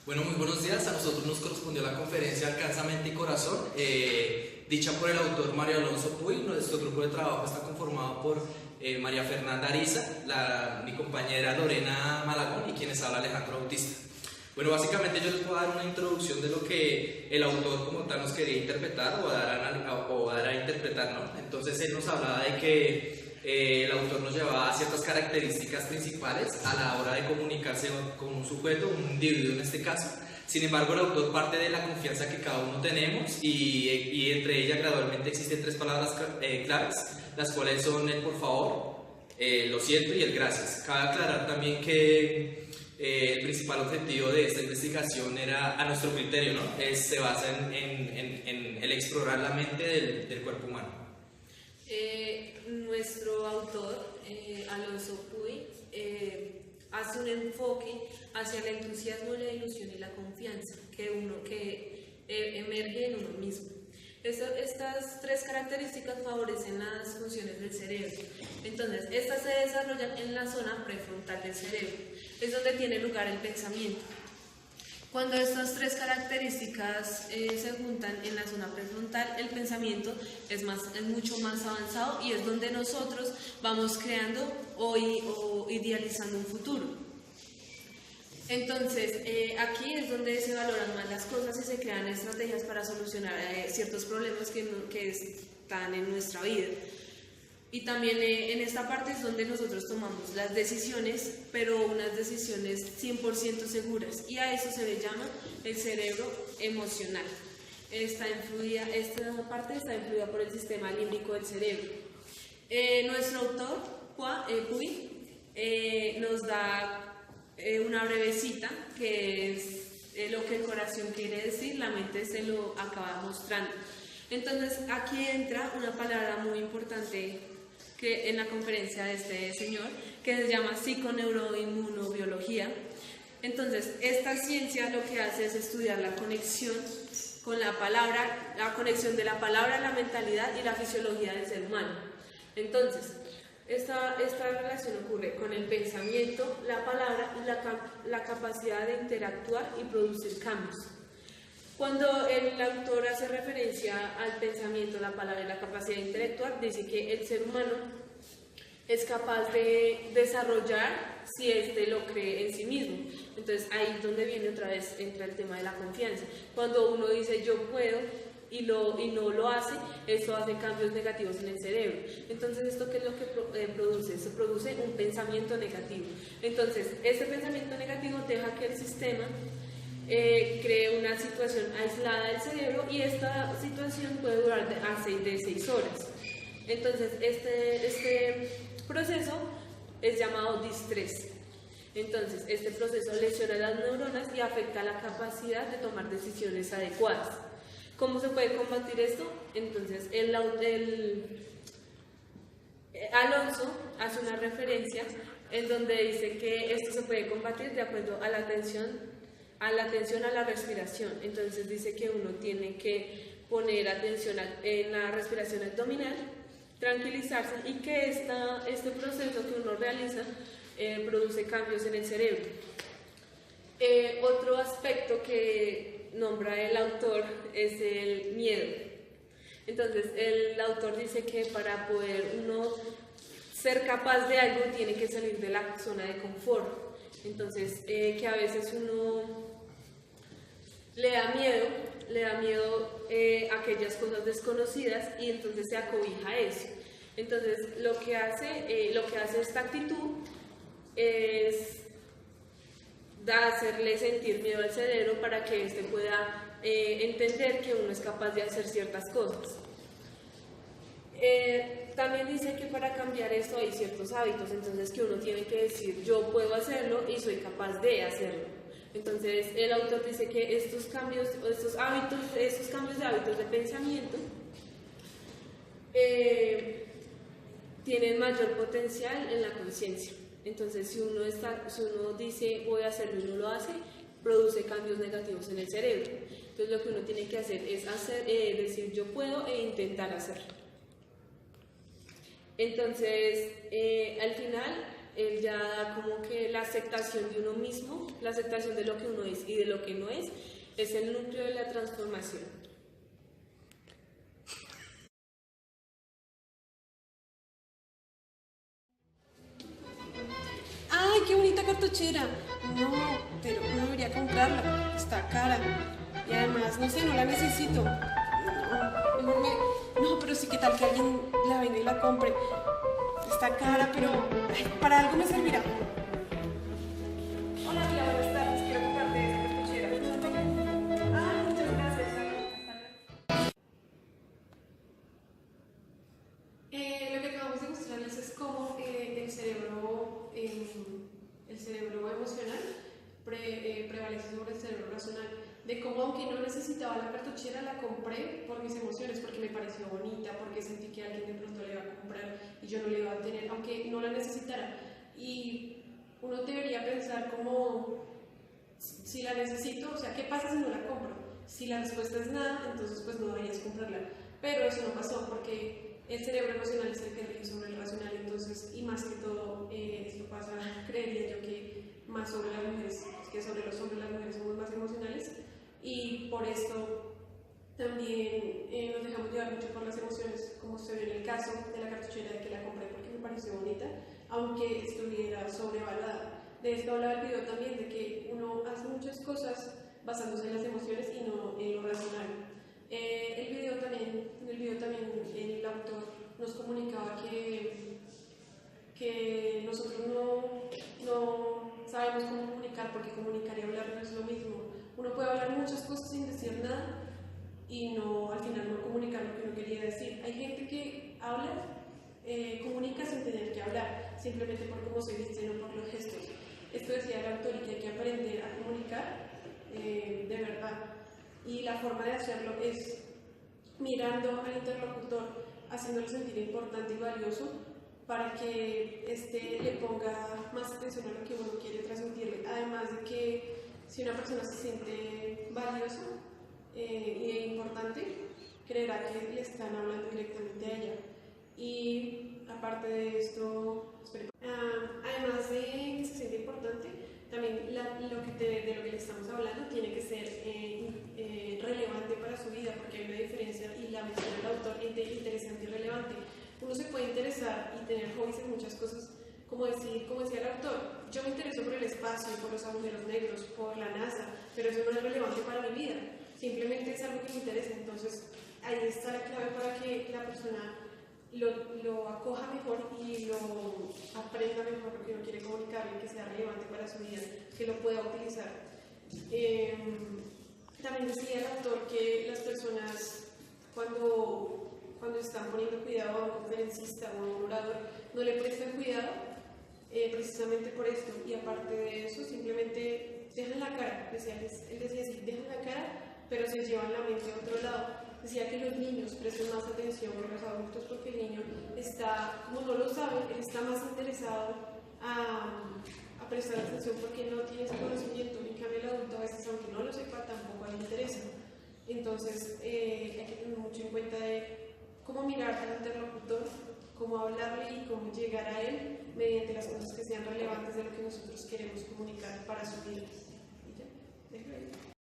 Bueno, muy buenos días. A nosotros nos correspondió la conferencia Alcanza Mente y Corazón, dicha por el autor Mario Alonso Puy. Nuestro grupo de trabajo está conformado por María Fernanda Ariza, mi compañera Lorena Malagón y quienes habla Alejandro Bautista. Bueno, básicamente yo les puedo dar una introducción de lo que el autor como tal nos quería interpretar o dar a interpretar, ¿no? Entonces él nos hablaba de que el autor nos llevaba a ciertas características principales a la hora de comunicarse con un sujeto, un individuo en este caso. Sin embargo, el autor parte de la confianza que cada uno tenemos y entre ellas gradualmente existen tres palabras claves, las cuales son el por favor, lo siento y el gracias. Cabe aclarar también que el principal objetivo de esta investigación era, a nuestro criterio, ¿no? Se basa en el explorar la mente del cuerpo humano. Nuestro autor, Alonso Puy, hace un enfoque hacia el entusiasmo, la ilusión y la confianza que emerge en uno mismo. Estas tres características favorecen las funciones del cerebro. Entonces, estas se desarrollan en la zona prefrontal del cerebro, es donde tiene lugar el pensamiento. Cuando estas tres características se juntan en la zona prefrontal, el pensamiento es mucho más avanzado y es donde nosotros vamos creando o idealizando un futuro. Entonces, aquí es donde se valoran más las cosas y se crean estrategias para solucionar ciertos problemas que están en nuestra vida. Y también en esta parte es donde nosotros tomamos las decisiones, pero unas decisiones 100% seguras, y a eso se le llama el cerebro emocional. Esta parte está influida por el sistema límbico del cerebro. Nuestro autor, Puy, nos da una brevecita que es lo que el corazón quiere decir, la mente se lo acaba mostrando. Entonces aquí entra una palabra muy importante que en la conferencia de este señor, que se llama psiconeuroinmunobiología. Entonces, esta ciencia lo que hace es estudiar la conexión con la palabra, la conexión de la palabra, la mentalidad y la fisiología del ser humano. Entonces, esta relación ocurre con el pensamiento, la palabra y la capacidad de interactuar y producir cambios. Cuando el autor hace referencia al pensamiento, la palabra y la capacidad de interactuar, dice que el ser humano es capaz de desarrollar si éste lo cree en sí mismo. Entonces ahí es donde viene otra vez, entra el tema de la confianza. Cuando uno dice yo puedo y no lo hace, eso hace cambios negativos en el cerebro. Entonces, ¿esto qué es lo que produce? Se produce un pensamiento negativo. Entonces, este pensamiento negativo deja que el sistema cree una situación aislada del cerebro, y esta situación puede durar de 6 horas. Entonces, este proceso es llamado distrés. Entonces, este proceso lesiona las neuronas y afecta la capacidad de tomar decisiones adecuadas. ¿Cómo se puede combatir esto? Entonces, Alonso hace una referencia en donde dice que esto se puede combatir de acuerdo a la atención a la respiración. Entonces dice que uno tiene que poner atención en la respiración abdominal, tranquilizarse, y que este proceso que uno realiza produce cambios en el cerebro. Otro aspecto que nombra el autor es el miedo. Entonces el autor dice que para poder uno ser capaz de algo tiene que salir de la zona de confort. Entonces, que a veces uno le da miedo aquellas cosas desconocidas, y entonces se acobija a eso. Entonces, lo que hace esta actitud es hacerle sentir miedo al cerebro para que éste pueda entender que uno es capaz de hacer ciertas cosas. También dice que para cambiar esto hay ciertos hábitos, entonces que uno tiene que decir yo puedo hacerlo y soy capaz de hacerlo. Entonces el autor dice que estos cambios de hábitos de pensamiento tienen mayor potencial en la conciencia. Entonces si uno dice voy a hacerlo y no lo hace, produce cambios negativos en el cerebro. Entonces lo que uno tiene que hacer es decir yo puedo e intentar hacerlo. Entonces, al final, él ya da como que la aceptación de uno mismo, la aceptación de lo que uno es y de lo que no es el núcleo de la transformación. ¡Ay, qué bonita cartuchera! No, pero no debería comprarla, está cara. Y además, no sé, no la necesito. No, mejor no, pero sí, ¿qué tal que alguien la venga y la compre? Está cara, pero ay, para algo me servirá. Hola, tía, buenas tardes. Quiero comprarte esa cartuchera. Ah, muchas gracias. Lo que acabamos de mostrarles es cómo el cerebro emocional prevalece sobre el cerebro racional. De cómo, aunque no necesitaba la cartuchera, la compré por mis emociones, porque me pareció bonita, porque sentí que alguien de pronto la iba a comprar y yo no la iba a tener, aunque no la necesitara. Y uno debería pensar como, si la necesito, o sea, ¿qué pasa si no la compro? Si la respuesta es nada, entonces pues no deberías comprarla. Pero eso no pasó, porque el cerebro emocional es el que rige sobre el racional, entonces, y más que todo, esto pasa, creería yo, que más sobre las mujeres, que sobre los hombres, las mujeres somos más emocionales, y por esto también nos dejamos llevar mucho por las emociones, como se ve en el caso de la cartuchera, de que la compré porque me pareció bonita, aunque estuviera sobrevalorada. De esto hablaba el video también, de que uno hace muchas cosas basándose en las emociones y no en lo racional. En el video también el autor nos comunicaba que nosotros no sabemos cómo comunicar, porque comunicar y hablar no es lo mismo. Uno puede hablar muchas cosas sin decir nada y al final no comunicar lo que uno quería decir. Hay gente que habla, comunica sin tener que hablar, simplemente por cómo se viste, no por los gestos. Esto decía el autor, y que hay que aprender a comunicar de verdad. Y la forma de hacerlo es mirando al interlocutor, haciéndolo sentir importante y valioso, para que le ponga más atención a lo que uno quiere transmitirle. Además de que si una persona se siente valiosa y importante, creerá que le están hablando directamente a ella. Y aparte de esto, además de que se siente importante, también de lo que le estamos hablando tiene que ser relevante para su vida, porque hay una diferencia, y la menciona el autor, entre interesante y relevante. Uno se puede interesar y tener hobbies en muchas cosas, como decía el autor, yo me intereso por el espacio, por los agujeros negros, por la NASA, pero eso no es relevante para mi vida, simplemente es algo que me interesa. Entonces ahí está la clave para que la persona lo acoja mejor y lo aprenda mejor lo que uno quiere comunicarle, que sea relevante para su vida, que lo pueda utilizar. También decía el autor que las personas, cuando están poniendo cuidado a un conferencista o a un orador, no le prestan cuidado precisamente por esto, y aparte de eso simplemente dejan la cara. Él decía así, dejan la cara, pero se llevan la mente a otro lado. Decía que los niños presten más atención que los adultos, porque el niño está, como no lo sabe, él está más interesado a prestar atención porque no tiene ese conocimiento. En cambio el adulto, a veces, aunque no lo sepa, tampoco le interesa. Entonces hay que tener mucho en cuenta de cómo mirar al interlocutor, cómo hablarle y cómo llegar a él mediante las cosas que sean relevantes de lo que nosotros queremos comunicar para su vida.